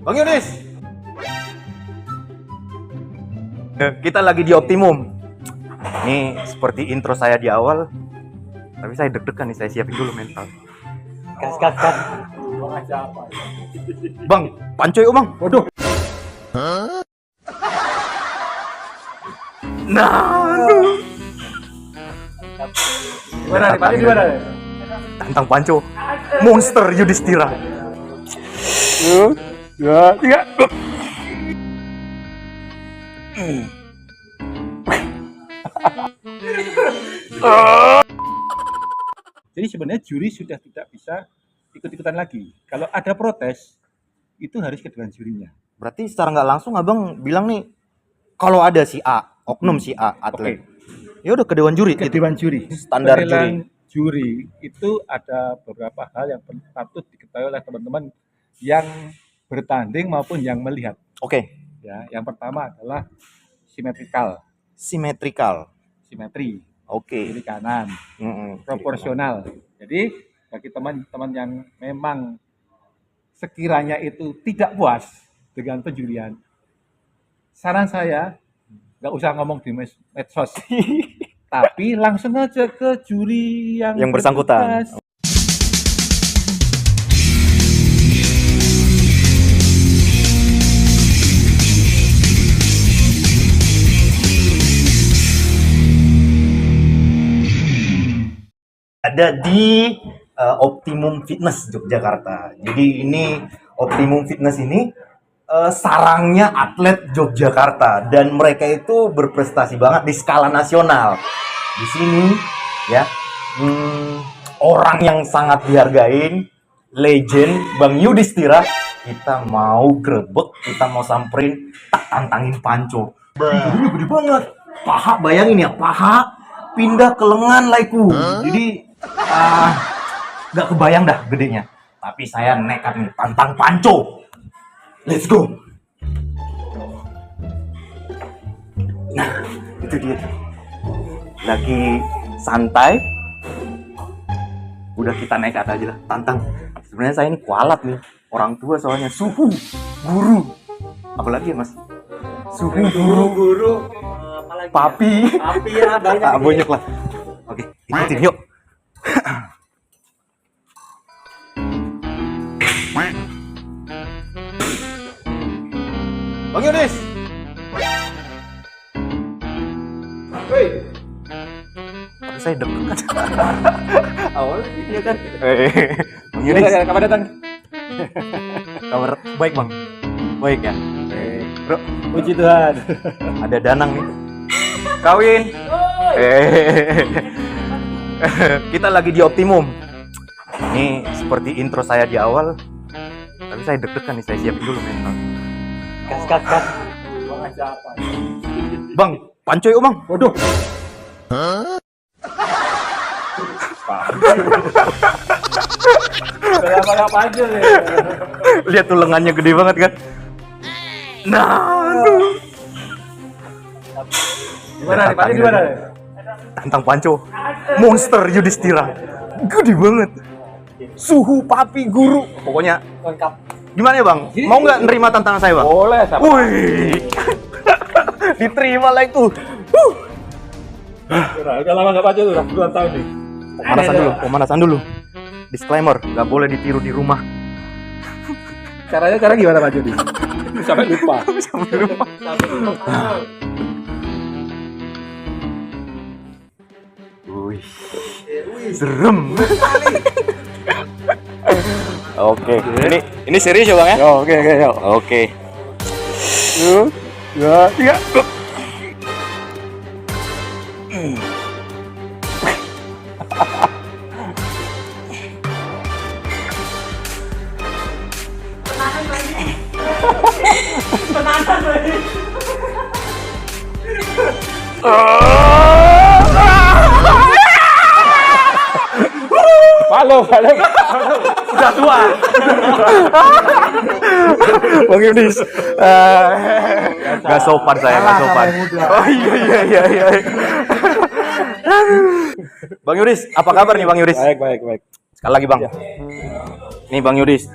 Bang Yunis, kita lagi di Optimum. Ini seperti intro saya di awal, tapi saya deg-degan nih, saya siapin dulu mental. Gas. Bang, pancoy Bang. Waduh. Nah, Gimana nih? Tadi gimana nih? tantang panco, monster Yudhistira. 2, 3. Jadi sebenarnya juri sudah tidak bisa ikut-ikutan lagi. Kalau ada protes, itu harus ke dewan jurinya. Berarti secara nggak langsung abang bilang nih, kalau ada si A, oknum si A atlet, ya udah ke dewan juri. Ke gitu. dewan juri. Standar Penilaian juri itu ada beberapa hal yang patut diketahui oleh teman-teman yang bertanding maupun yang melihat. Oke, Ya, yang pertama adalah simetri. Oke. Kiri kanan, proporsional. Jadi bagi teman-teman yang memang sekiranya itu tidak puas dengan penjurian, saran saya nggak usah ngomong di medsos, tapi langsung aja ke juri yang bersangkutan. bertugas. Ada di Optimum Fitness Yogyakarta. Jadi ini Optimum Fitness ini sarangnya atlet Yogyakarta dan mereka itu berprestasi banget di skala nasional. Di sini ya orang yang sangat dihargain, legend Bang Yudhistira, kita mau grebek, kita mau samperin, tak tantangin panco. Ini gede banget. Paha, bayangin ya, paha pindah ke lengan laiku. Jadi nggak kebayang dah gedenya. Tapi saya nekat nih, tantang panco. Let's go. Nah, itu dia. Lagi santai. Udah kita nekat aja lah, tantang. Sebenarnya saya ini kualat nih. Orang tua soalnya suhu, guru. Apalagi ya, Mas? Suhu, guru. Apalagi Papi. Papi ya banyak. Banyak lah. Oke, ikutin yuk. Bang Yunis. Woi. Tapi saya deg-degan. Awalnya dia kan. Bang Yunis. Kapan datang? Kabar baik, Bang. Baik ya. Bro, Puji Tuhan. ada Danang nih. Kawin. Kita lagi di Optimum. Ini seperti intro saya di awal, tapi saya deg-degan nih, saya siapin dulu mental. Gas. Bang, pancoy Bang. Waduh. Apa aja nih? Lihat tuh lengannya gede banget kan. Nah, Gimana nih? Tadi gimana nih? tantang panco, monster Yudhistira, gede banget. Suhu, papi, guru, pokoknya Lengkap. gimana ya Bang? Mau nggak nerima tantangan saya Bang? Boleh, sama. Wih, diterima lah itu. Udah lama nggak baca tuh, udah puluhan tahun nih. Pemanasan dulu. Disclaimer, nggak boleh ditiru di rumah. Caranya gimana Pak Jody? Sampai lupa. Sampai rumah. Wih, serem. Oke, ini serius ya Bang ya? Oke, yuk. Oke. 2, 3. Halo. Udah tua. Bang Yunis, nggak sopan saya, nggak sopan. Oh iya. Bang Yunis, apa kabar nih Bang Yunis? Baik. Sekali lagi Bang. Nih Bang Yudis,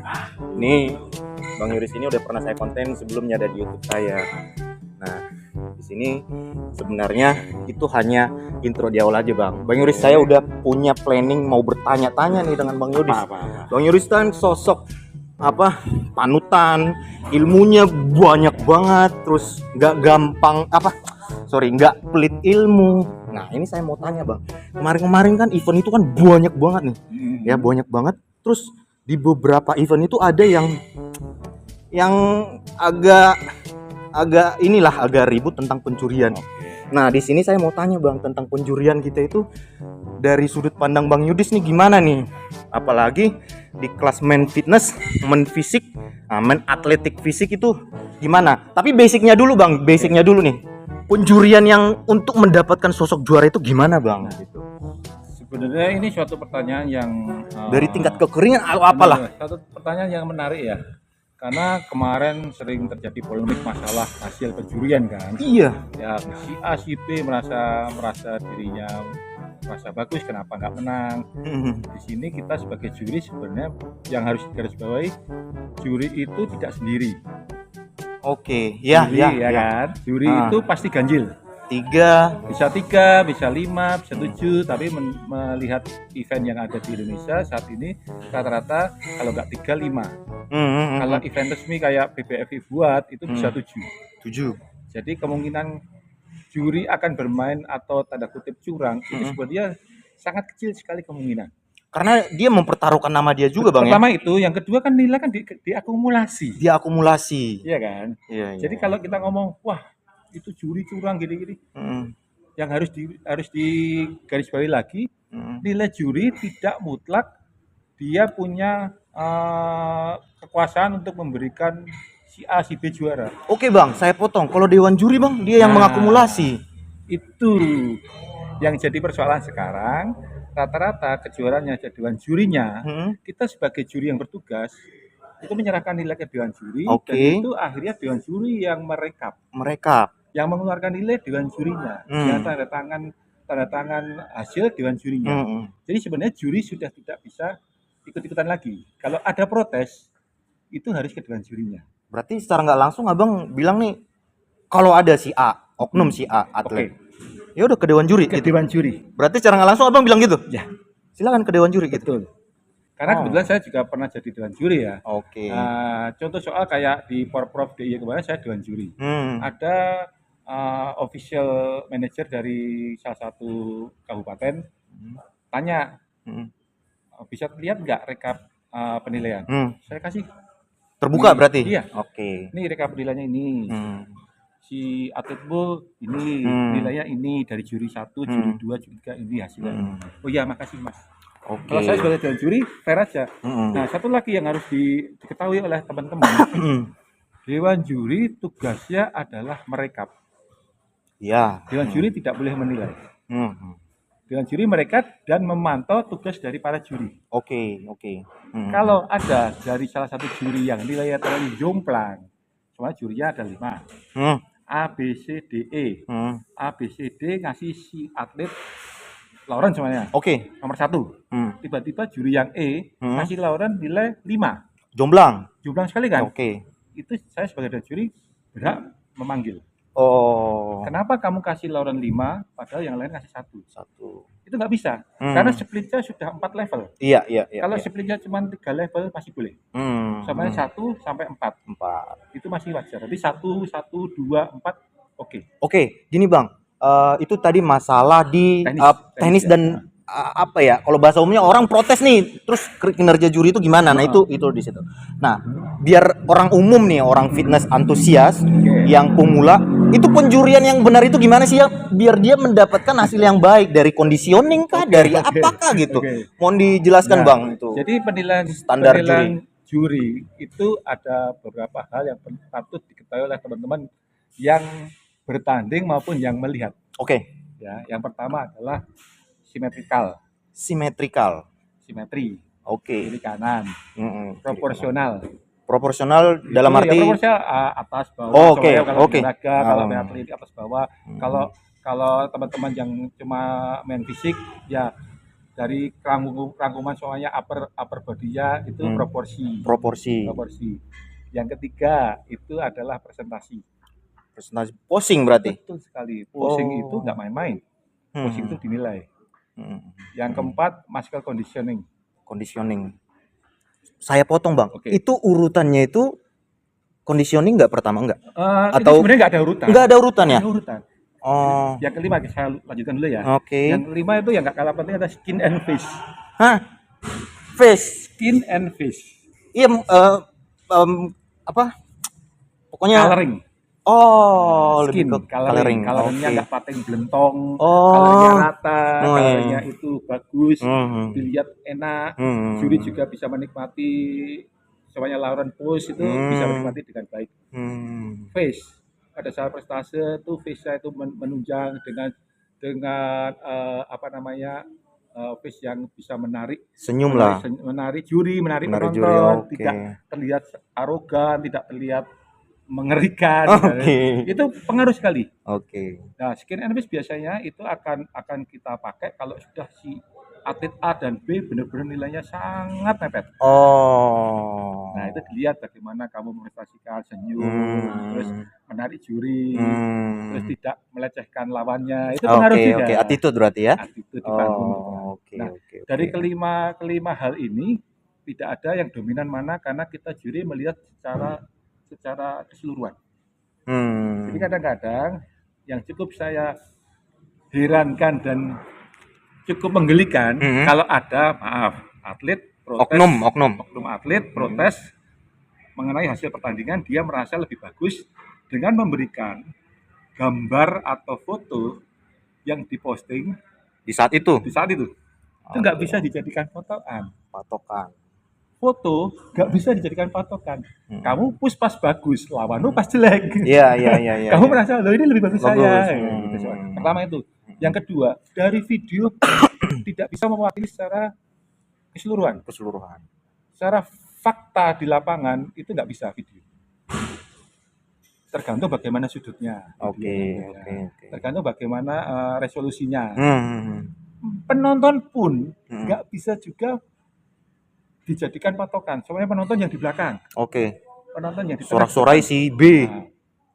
nih Bang Yuris ini udah pernah saya konten sebelumnya ada di YouTube saya. Nah, di sini sebenarnya itu hanya intro di awal aja, Bang. Bang Yuris, saya udah punya planning mau bertanya-tanya nih dengan Bang Yuris. Bang Yuris kan sosok panutan, ilmunya banyak banget, terus nggak gampang nggak pelit ilmu. Nah, ini saya mau tanya, Bang. Kemarin-kemarin kan event itu kan banyak banget nih. Ya, banyak banget. Terus di beberapa event itu ada yang agak ribut tentang pencurian. Nah, di sini saya mau tanya, Bang, tentang pencurian kita itu dari sudut pandang Bang Yudis nih gimana nih? Apalagi di kelas main fitness, main fisik, main atletik fisik itu gimana? Tapi basicnya dulu, Bang, basicnya dulu nih. Pencurian yang untuk mendapatkan sosok juara itu gimana, Bang? Gitu. Sebenarnya ini suatu pertanyaan yang Dari tingkat kekeringan atau apalah? Satu pertanyaan yang menarik ya. Karena kemarin sering terjadi polemik masalah hasil pencurian kan. Iya. Ya si A si B merasa dirinya merasa bagus, kenapa nggak menang? Di sini kita sebagai juri sebenarnya yang harus digarisbawahi, juri itu tidak sendiri. Oke, Juri, ya kan. Juri itu pasti ganjil. 3 Bisa 3, bisa 5, bisa 7, tapi melihat event yang ada di Indonesia saat ini rata-rata kalau nggak 3, 5. Kalau event resmi kayak PBFI buat itu bisa 7. Jadi kemungkinan juri akan bermain atau tanda kutip curang itu sebenarnya sangat kecil sekali kemungkinan. Karena dia mempertaruhkan nama dia juga, Bang. Pertama itu, yang kedua kan nilai kan diakumulasi. Diakumulasi. Iya kan? Iya. Jadi kalau kita ngomong, wah itu juri curang gini-gini, yang harus digarisbawahi lagi, nilai juri tidak mutlak dia punya kekuasaan untuk memberikan si A si B juara. Oke, Bang, saya potong. Kalau dewan juri, Bang, dia yang mengakumulasi. Itu yang jadi persoalan sekarang. Rata-rata kejuaraannya dewan jurinya, kita sebagai juri yang bertugas itu menyerahkan nilai ke dewan juri, dan itu akhirnya dewan juri yang merekap, yang mengeluarkan nilai dewan jurinya, yang tanda tangan hasil dewan jurinya. Jadi sebenarnya juri sudah tidak bisa ikut-ikutan lagi. Kalau ada protes itu harus ke dewan jurinya. Berarti secara nggak langsung Abang bilang nih, kalau ada si A, oknum si A atlet, ya udah ke dewan juri. Dewan juri. Berarti secara nggak langsung Abang bilang gitu? Ya. Silakan ke dewan juri. Betul. Gitu. Karena kebetulan saya juga pernah jadi dewan juri ya. Contoh soal kayak di Porprov DIY kemarin saya dewan juri. Ada official manager dari salah satu kabupaten tanya, bisa lihat nggak rekap penilaian? Saya kasih. Terbuka berarti? Iya. Ini rekap penilaiannya ini. Si atlet bull ini nilainya ini dari juri 1, juri 2, juri 3 ini hasilnya. Oh iya, makasih Mas. Kalau saya sebagai dewan juri fair aja. Nah, satu lagi yang harus diketahui oleh teman-teman, dewan juri tugasnya adalah merekap. Iya. Dewan juri tidak boleh menilai. Dewan juri merekap dan memantau tugas dari para juri. Kalau ada dari salah satu juri yang nilainya terlalu jomplang, soalnya jurinya ada 5. A, B, C, D, E. A, B, C, D ngasih si atlet Lauren semuanya. Nomor 1. Tiba-tiba juri yang E ngasih Lauren nilai 5. Jomplang sekali kan? Itu saya sebagai juri berhak memanggil. Kenapa kamu kasih Lauren 5 padahal yang lain ngasih 1? Itu nggak bisa. Karena splitnya sudah 4 level. Iya. Kalau splitnya cuma 3 level masih boleh. Sampai 1 sampai 4. Itu masih wajar. Tapi 1, 2, 4 oke. Gini Bang, itu tadi masalah di tenis dan kalau bahasa umumnya orang protes nih, terus kinerja juri itu gimana? Nah, itu di situ. Nah, biar orang umum nih, orang fitness antusias yang pemula, itu penjurian yang benar itu gimana sih ya? Biar dia mendapatkan hasil yang baik dari conditioning kah, dari apakah gitu? Mohon dijelaskan Bang itu. Jadi penilaian juri itu ada beberapa hal yang patut diketahui oleh teman-teman yang bertanding maupun yang melihat. Ya, yang pertama adalah simetri. Kiri kanan. Proporsional dalam arti proporsional atas bawah. Kalau atlet atas bawah. Kalau teman-teman yang cuma main fisik ya dari rangkuman soalnya upper body-nya itu proporsi. Yang ketiga itu adalah presentasi. Presentasi posing berarti. Betul sekali. Posing itu Oh. nggak main-main. Posing itu dinilai. Hmm. Yang keempat, muscle conditioning. Conditioning. Saya potong bang. Oke. Itu urutannya itu conditioning nggak pertama nggak? Itu Atau sebenarnya nggak ada urutan. nggak ada urutan ya? Nggak ada urutan. Oh. Yang kelima saya lanjutkan dulu ya. Oke. Yang kelima itu yang nggak kalah penting ada skin and face. Hah? Face. Skin and face. Iya. Apa? Pokoknya. Coloring. Oh, Skin, lebih ke coloring. coloring. Coloringnya Oke. nggak pating belentong. Oh. Coloringnya rata. Oh, iya. Coloringnya itu bagus. Hmm. Dilihat enak. Hmm. Juri juga bisa menikmati semuanya Lauren pose itu bisa menikmati dengan baik. Face pada saat prestasi itu face-nya itu menunjang dengan apa namanya face yang bisa menarik Senyum lah. menarik juri, menarik Menarik penonton, juri, oke. tidak terlihat arogan, tidak terlihat mengerikan. Oke. Itu pengaruh sekali. Oke. Nah, skin and face biasanya itu akan kita pakai kalau sudah si atlet A dan B benar-benar nilainya sangat mepet. Oh. Nah, itu dilihat bagaimana kamu memprestasikan senyum, terus menarik juri, terus tidak melecehkan lawannya. Itu pengaruh juga. Oke, attitude berarti ya. Attitude di panggung. Oke. Nah, dari kelima hal ini tidak ada yang dominan mana karena kita juri melihat secara keseluruhan. Jadi kadang-kadang yang cukup saya herankan dan cukup menggelikan kalau ada atlet protes, oknum atlet protes mengenai hasil pertandingan, dia merasa lebih bagus dengan memberikan gambar atau foto yang diposting di saat itu. Itu nggak bisa dijadikan patokan. Foto nggak bisa dijadikan patokan. Kamu push pas bagus, lawanmu pas jelek. Iya. Kamu merasa loh ini lebih bagus saya. Pertama itu. Yang kedua, dari video tidak bisa mewakili secara keseluruhan. Secara fakta di lapangan itu nggak bisa video. Tergantung bagaimana sudutnya. Oke. Tergantung bagaimana resolusinya. Penonton pun nggak bisa juga dijadikan patokan. Soalnya penonton yang di belakang. Oke. Penonton yang di sorak-sorai si B.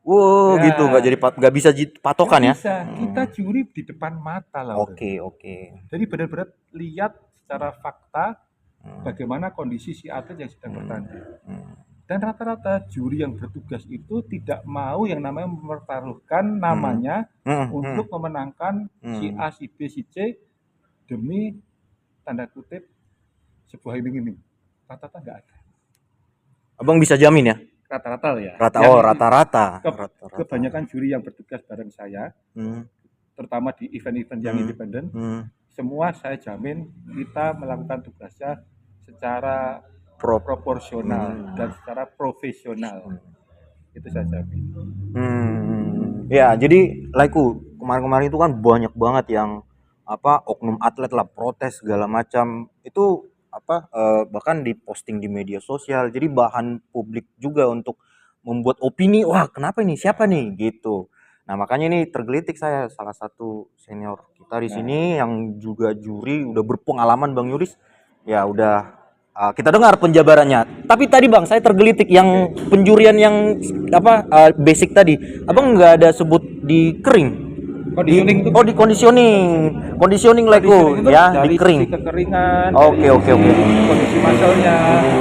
Wow, ya. Gitu nggak bisa patokan ya? Bisa. Kita juri di depan mata lah. Oke. Jadi benar-benar lihat secara fakta bagaimana kondisi si atlet yang sedang bertanding. Dan rata-rata juri yang bertugas itu tidak mau yang namanya mempertaruhkan namanya untuk memenangkan si A, si B, si C demi tanda kutip sebuah iming-iming. Rata-rata nggak ada. Abang bisa jamin ya? Rata-rata ya. Rata-rata. Kebanyakan juri yang bertugas bareng saya, terutama di event-event yang independen, semua saya jamin kita melakukan tugasnya secara proporsional dan secara profesional. Itu saya jamin. Ya, jadi kemarin-kemarin itu kan banyak banget yang oknum atlet lah protes segala macam. Itu bahkan diposting di media sosial. Jadi bahan publik juga untuk membuat opini, wah kenapa ini, siapa nih gitu. Nah, makanya ini tergelitik saya salah satu senior kita di sini yang juga juri udah berpengalaman Bang Yuris. Ya udah kita dengar penjabarannya. Tapi tadi Bang, saya tergelitik yang penjurian yang basic tadi. Abang nggak ada sebut di kering. Di conditioning lego ya, di kering. Sisi kekeringan. Oke. Kondisi muscle-nya,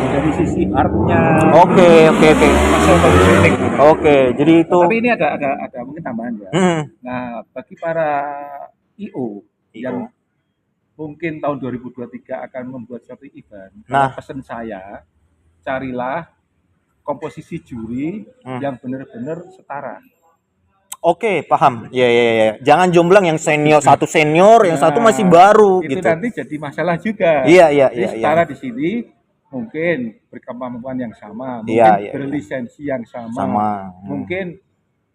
dari sisi artnya. Oke. Muscle conditioning. Oke, jadi itu. Tapi ini ada mungkin tambahan ya. Nah, bagi para IO yang mungkin tahun 2023 akan membuat suatu event, pesan saya, carilah komposisi juri yang benar-benar setara. Oke, paham. Ya. Jangan jomblang yang satu senior, yang satu masih baru itu gitu. Nanti jadi masalah juga. Iya. Setara di sini mungkin berkemampuan yang sama, mungkin berlisensi yang sama, mungkin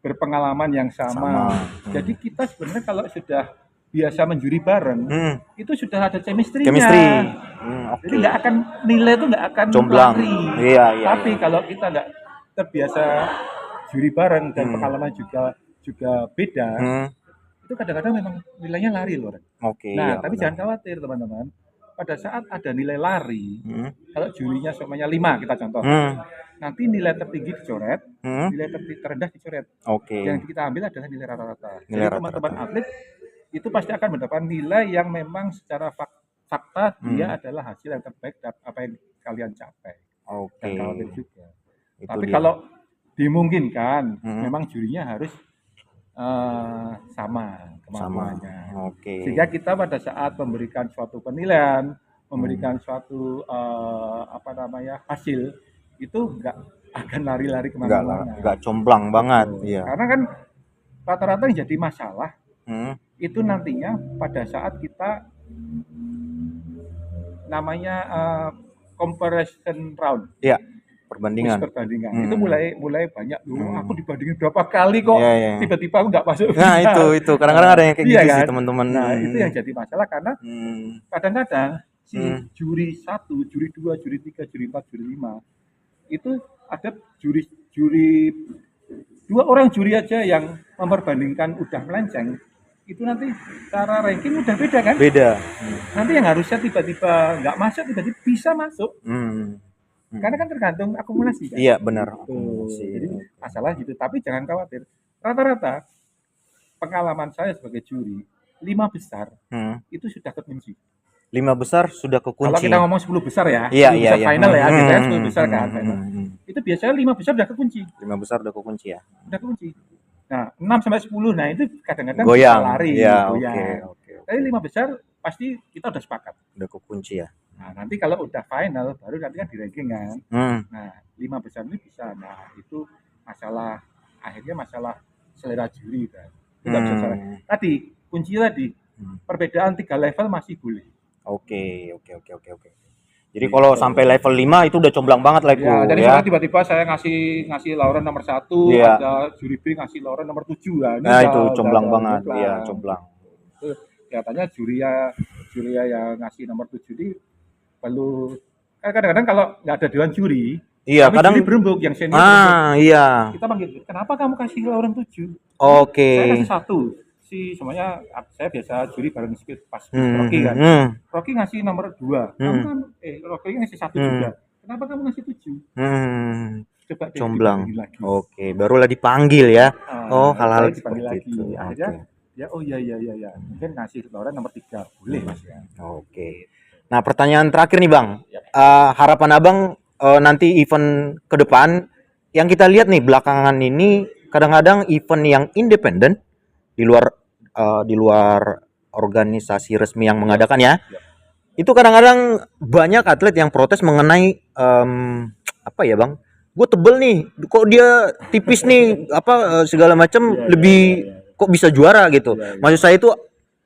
berpengalaman yang sama. Jadi kita sebenarnya kalau sudah biasa menjuri bareng, itu sudah ada chemistry-nya. Jadi nilai itu nggak akan jomblang. lari. Iya. Tapi kalau kita nggak terbiasa juri bareng dan pengalaman juga beda, itu kadang-kadang memang nilainya lari loh. Tapi jangan khawatir teman-teman. Pada saat ada nilai lari, kalau jurinya semuanya 5 kita contoh, nanti nilai tertinggi dicoret, Hmm. nilai terendah dicoret. Oke. Yang kita ambil adalah nilai rata-rata. Jadi Nilai teman-teman rata-rata. atlet itu pasti akan mendapatkan nilai yang memang secara fakta dia adalah hasil yang terbaik apa yang kalian capai. Oke. Dan khawatir juga. Itu Tapi dia. kalau dimungkinkan, Hmm. memang jurinya harus sama kemampuannya. Oke. Sehingga kita pada saat memberikan suatu penilaian, memberikan suatu hasil, itu enggak akan lari-lari kemana-mana. Enggak comblang banget. Betul. Iya. Karena kan rata-rata yang jadi masalah Hmm. itu nantinya pada saat kita namanya comparison round. Iya. Kuis Perbandingan. perbandingan. Hmm. Itu mulai banyak dulu. Aku dibandingin berapa kali kok Iya, iya. tiba-tiba aku nggak masuk. Nah, itu kadang-kadang ada yang kayak Iya gitu kan? sih, teman-teman. Nah, itu yang jadi masalah karena kadang-kadang si juri 1, juri 2, juri 3, juri 4, juri 5 itu ada juri 2 orang juri aja yang memperbandingkan udah melenceng. Itu nanti cara ranking udah beda kan? Beda. Nanti yang harusnya tiba-tiba nggak masuk tiba-tiba bisa masuk. Karena kan tergantung akumulasi kan. Iya, benar. Jadi masalah gitu. Tapi jangan khawatir. Rata-rata pengalaman saya sebagai juri 5 besar itu sudah kekunci. 5 besar sudah kekunci. Kalau kita ngomong 10 besar ya, Iya, 10 besar final ya, biasanya 10 besar kan. Itu biasanya 5 besar udah kekunci. 5 besar udah kekunci ya. Udah kekunci. Nah, 6 sampai 10, nah itu kadang-kadang goyang. bisa lari, Ya, goyang. oke. Tapi 5 besar pasti kita udah sepakat. Udah kekunci ya. Nah, nanti kalau udah final baru nanti kan di ranking kan. Nah, 5 besar ini bisa. Nah, itu akhirnya masalah selera juri kan. Itu nggak bisa salah. Tadi kuncinya perbedaan 3 level masih boleh. Oke. Jadi kalau sampai level 5 itu udah comblang banget lah Ya, jadi misalnya tiba-tiba saya ngasih Lauren nomor 1, ada juri B ngasih Lauren nomor 7 lah. Nah, itu comblang banget. Iya, comblang. Itu kelihatannya juri yang ngasih nomor 7 ini perlu kadang-kadang kalau nggak ada dewan juri, iya, kadang juri berembuk yang senior iya. kita panggil, kenapa kamu kasih Lauren 7? Oke. Saya kasih 1. Semuanya saya biasa juri bareng Speed pas Rocky kan. Rocky ngasih nomor 2. Kamu kan Rocky ngasih 1 juga. Kenapa kamu ngasih 7? Coba comblang. Oke, barulah dipanggil ya. Hal-hal seperti lagi. itu. Akhirnya ya iya. Mungkin ngasih Lauren nomor 3 boleh Mas ya. Oke. Nah, pertanyaan terakhir nih Bang. Harapan Abang nanti event ke depan yang kita lihat nih belakangan ini kadang-kadang event yang independen di luar organisasi resmi yang mengadakan ya. Itu kadang-kadang banyak atlet yang protes mengenai apa ya Bang? Gue tebel nih, kok dia tipis nih, segala macam lebih kok bisa juara gitu. Maksud saya itu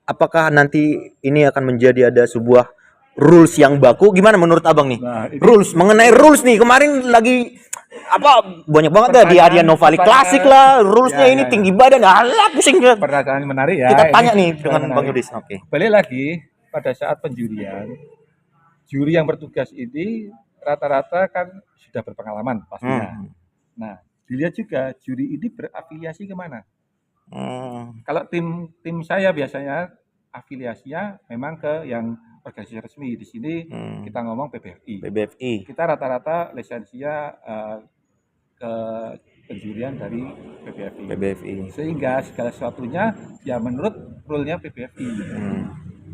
apakah nanti ini akan menjadi ada sebuah rules yang baku? Gimana menurut Abang nih? Rules mengenai rules nih kemarin lagi banyak banget dah di Arya Novali Klasik lah, rulesnya ini tinggi badan, pusing. Pertanyaan menarik ya. Kita tanya nih dengan Bang Yudis. Oke. Balik lagi pada saat penjurian, juri yang bertugas ini rata-rata kan sudah berpengalaman pastinya. Nah, dilihat juga juri ini berafiliasi kemana. Kalau tim saya biasanya afiliasinya memang ke yang organisasi resmi. Di sini kita ngomong PBFI. Kita rata-rata lisensinya ke penjurian dari PBFI. Sehingga segala sesuatunya ya menurut rule-nya PBFI.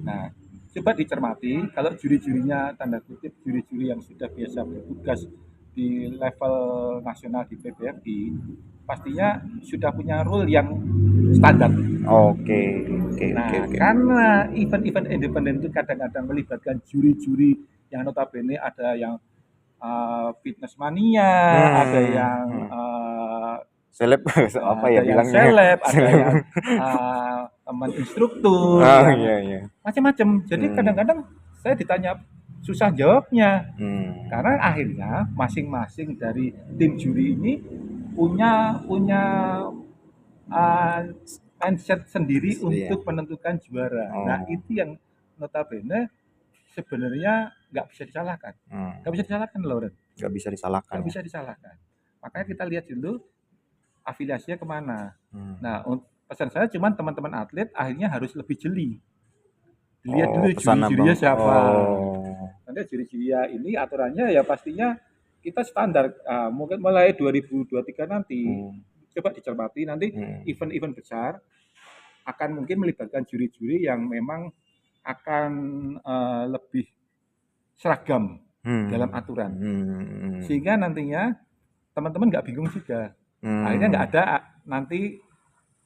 Nah, coba dicermati kalau juri-jurinya tanda kutip juri-juri yang sudah biasa bertugas di level nasional di PBFI pastinya sudah punya rule yang standar. Oke. Karena event-event independen itu kadang-kadang melibatkan juri-juri yang notabene ada yang fitness mania, ada yang seleb, seleb, ada yang teman instruktur, macam-macam. Jadi kadang-kadang saya ditanya susah jawabnya, karena akhirnya masing-masing dari tim juri ini punya mindset sendiri untuk menentukan juara. Nah itu yang notabene sebenarnya nggak bisa disalahkan. Nggak bisa disalahkan Lauren. Nggak bisa disalahkan. Nggak bisa disalahkan. Makanya kita lihat dulu afiliasinya kemana. Nah pesan saya cuman teman-teman atlet akhirnya harus lebih jeli. Dilihat dulu juri-jurinya siapa. Nanti juri-juri ini aturannya ya pastinya kita standar mungkin mulai 2023 nanti Hmm. coba dicermati nanti Hmm. event-event besar akan mungkin melibatkan juri-juri yang memang akan lebih seragam Hmm. dalam aturan Hmm. sehingga nantinya teman-teman nggak bingung juga. Hmm. Akhirnya nggak ada nanti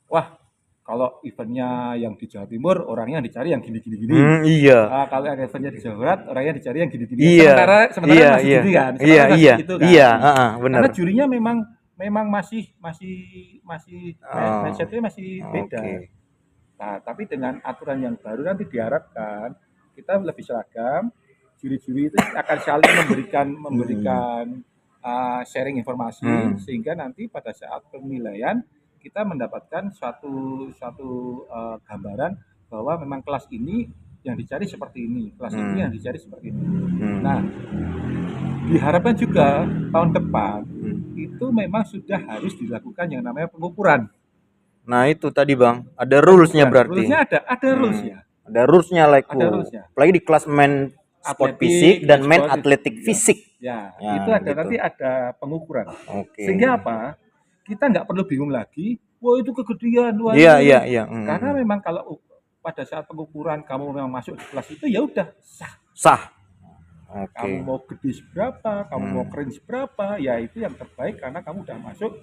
wah kalau eventnya yang di Jawa Timur orangnya dicari yang gini-gini. Iya. Kalau yang eventnya di Jawa Barat orangnya dicari yang gini-gini. Iya. Sementara Iya, masih iya. gitu kan. Iya, Sementara masih iya. gitu kan. Iya, benar. Karena jurinya memang masih Oh, mindsetnya masih beda. oke. Nah, tapi dengan aturan yang baru nanti diharapkan kita lebih seragam. Juri-juri itu akan saling memberikan sharing informasi sehingga nanti pada saat penilaian kita mendapatkan suatu gambaran bahwa memang kelas ini yang dicari seperti ini, kelas ini yang dicari seperti ini. Nah, diharapkan juga tahun depan itu memang sudah harus dilakukan yang namanya pengukuran. Nah, itu tadi Bang, ada rules-nya berarti. Rulesnya ada rules-nya. Ada rules-nya like Ada rules-nya. apalagi di kelas main sport Atletik, fisik dan main sport atletik fisik. Ya, Ya, itu ada gitu. nanti ada pengukuran. Oke. Sehingga apa? Kita nggak perlu bingung lagi, wah itu kegedean, wah Iya, ini. iya, iya. Karena memang kalau pada saat pengukuran kamu memang masuk di kelas itu ya udah sah. Sah. Kamu Oke. mau gede seberapa, kamu mau keren seberapa, ya itu yang terbaik karena kamu udah masuk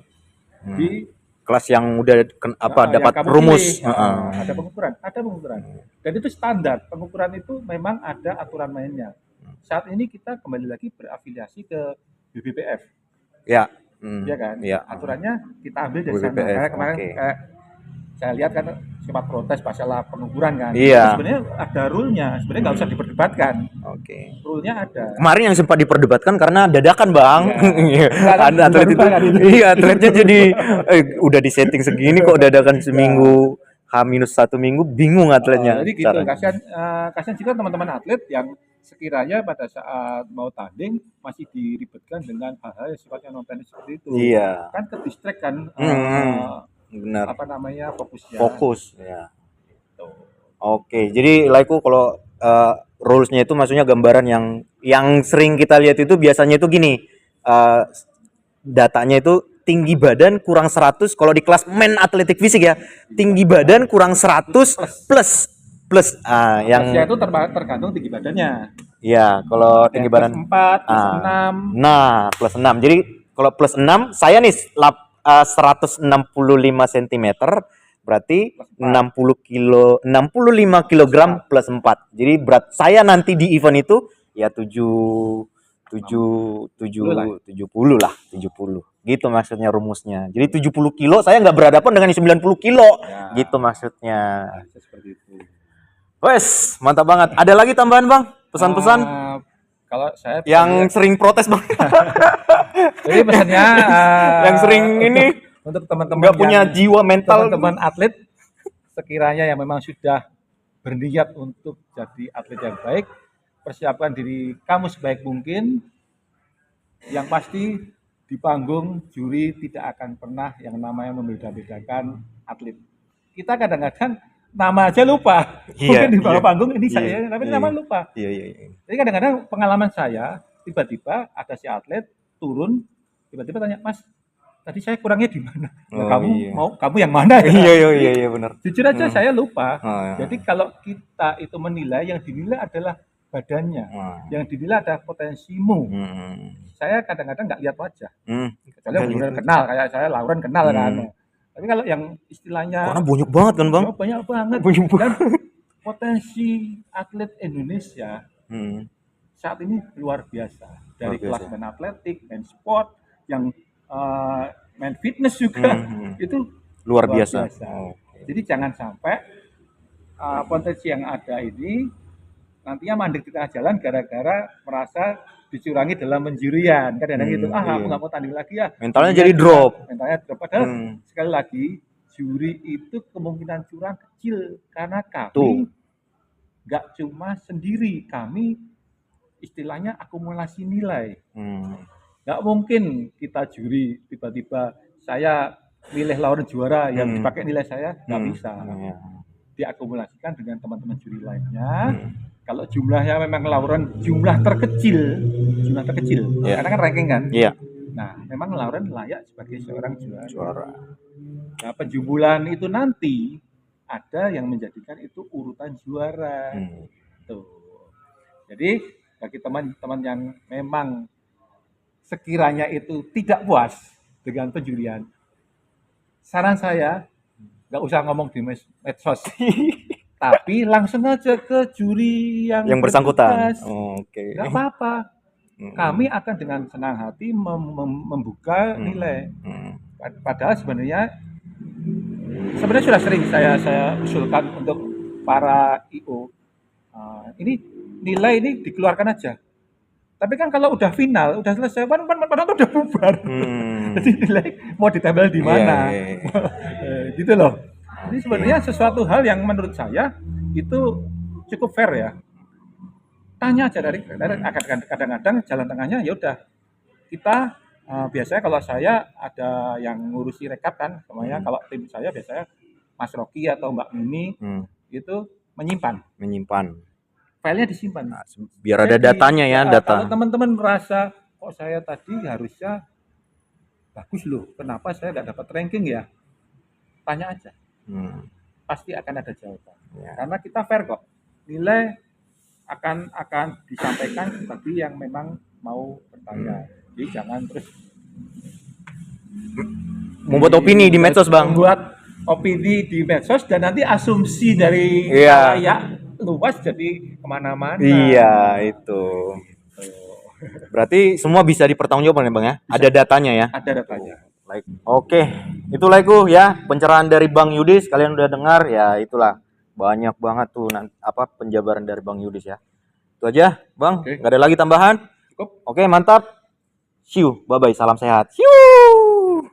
di Kelas yang udah yang dapat kamu rumus. pilih. Ada pengukuran. Dan itu standar. Pengukuran itu memang ada aturan mainnya. Saat ini kita kembali lagi berafiliasi ke BBPF. Ya. Ya kan? Iya. Aturannya kita ambil dari sana. BBPF, Karena kemarin oke. saya lihat kan sempat protes masalah pengukuran kan. Iya. Itu sebenarnya ada rule-nya. Sebenarnya nggak usah diperdebatkan. Oke. Rule-nya ada. Kemarin yang sempat diperdebatkan karena dadakan Bang. Iya. Ada atlet itu. Iya, atletnya jadi udah disetting segini kok dadakan seminggu. H-1 minggu bingung atletnya. Jadi gitu, kasihan juga teman-teman atlet yang sekiranya pada saat mau tanding masih diribetkan dengan hal-hal yang sifatnya non teknis seperti itu. Iya. Kan ke distract kan Benar. apa namanya fokusnya. Fokus ya. Tuh. Oke, jadi Laiku kalau rules-nya itu maksudnya gambaran yang sering kita lihat itu biasanya itu gini. Datanya itu tinggi badan kurang 100 kalau di kelas men atletik fisik ya. Tinggi badan kurang 100 plus yang Plusnya itu tergantung tinggi badannya. ya, kalau tinggi badan Plus 4, plus 6. Nah, plus 6. Jadi kalau plus 6 saya nih 165 cm berarti 65 kilogram plus 4. Jadi berat saya nanti di event itu ya 70 lah, 70. Gitu maksudnya rumusnya. Jadi 70 kilo saya nggak berhadapan dengan 90 kilo. Ya. Gitu maksudnya. Seperti itu. Wes, mantap banget. Ada lagi tambahan, Bang? Pesan-pesan kalau saya yang sering protes, Bang. jadi pesannya yang sering ini untuk teman-teman nggak punya jiwa mental, teman-teman atlet sekiranya yang memang sudah berniat untuk jadi atlet yang baik, persiapkan diri kamu sebaik mungkin. Yang pasti di panggung juri tidak akan pernah yang namanya membeda-bedakan atlet. Kita kadang-kadang nama aja lupa. Iya, Mungkin di bawah iya. panggung ini saya, Iya, tapi iya. nama lupa. Iya. Jadi kadang-kadang pengalaman saya, tiba-tiba ada si atlet turun, tiba-tiba tanya, Mas, tadi saya kurangnya di mana? Nah, kamu yang mana ya? Iya benar. Jujur aja saya lupa. Iya. Jadi kalau kita itu menilai, yang dinilai adalah badannya, yang dinilai adalah potensimu. Saya kadang-kadang nggak lihat wajah. Kecuali benar kenal, kayak saya Lauren kenal kan. Tapi kalau yang istilahnya karena banyak banget kan, Bang? Banyak banget. Dan potensi atlet Indonesia saat ini luar biasa. Dari kelas main atletik, main sport, yang main fitness juga itu luar biasa. Jadi jangan sampai potensi yang ada ini nantinya mandek di tengah jalan gara-gara merasa dicurangi dalam penjurian. Kadang-kadang gitu, aku nggak mau tanding lagi ya. Mentalnya jadi drop. Padahal sekali lagi juri itu kemungkinan curang kecil karena kami nggak cuma sendiri, kami istilahnya akumulasi nilai. Nggak mungkin kita juri tiba-tiba saya milih Lauren juara yang dipakai nilai saya, nggak bisa. Diakumulasikan dengan teman-teman juri lainnya. Kalau jumlahnya memang Lauren jumlah terkecil, Iya. karena kan ranking kan. Iya. Nah, memang Lauren layak sebagai seorang juara. Juara. Nah, penjumbulan itu nanti ada yang menjadikan itu urutan juara. Tuh. Jadi bagi teman-teman yang memang sekiranya itu tidak puas dengan penjurian, saran saya nggak usah ngomong di medsos, tapi langsung aja ke juri Yang bersangkutan. bertugas. Oke. Nggak apa-apa. Kami akan dengan senang hati membuka nilai. Padahal sebenarnya sudah sering saya usulkan untuk para IO. Ini nilai ini dikeluarkan aja. Tapi kan kalau udah final, udah selesai, padahal udah bubar. Jadi nilai mau ditempel di mana? Iya. Gitu loh. Jadi sebenarnya sesuatu hal yang menurut saya itu cukup fair ya. Tanya aja dari kadang-kadang jalan tengahnya ya udah kita biasanya kalau saya ada yang ngurusi rekap kan, namanya kalau tim saya biasanya Mas Rocky atau Mbak Mini itu menyimpan filenya disimpan. Nah, biar ada datanya ya, data. Kalau teman-teman merasa kok saya tadi harusnya bagus loh, kenapa saya nggak dapat ranking ya? Tanya aja, pasti akan ada jawaban. Ya. Karena kita fair kok, nilai akan disampaikan bagi yang memang mau bertanya. Jadi jangan terus Membuat opini di medsos, Bang. Membuat opini di medsos dan nanti asumsi dari Iya. khalayak luas jadi kemana-mana. Iya, itu. Berarti semua bisa dipertanggungjawabkan ya, Bang ya? Ada datanya ya? Ada datanya. Like. Oke, itulah itu ya pencerahan dari Bang Yudis. Kalian udah dengar ya, itulah banyak banget tuh penjabaran dari Bang Yudis ya. Itu aja, Bang. Oke. Nggak ada lagi tambahan. Cukup. Oke, mantap. See you. Bye bye. Salam sehat. See you.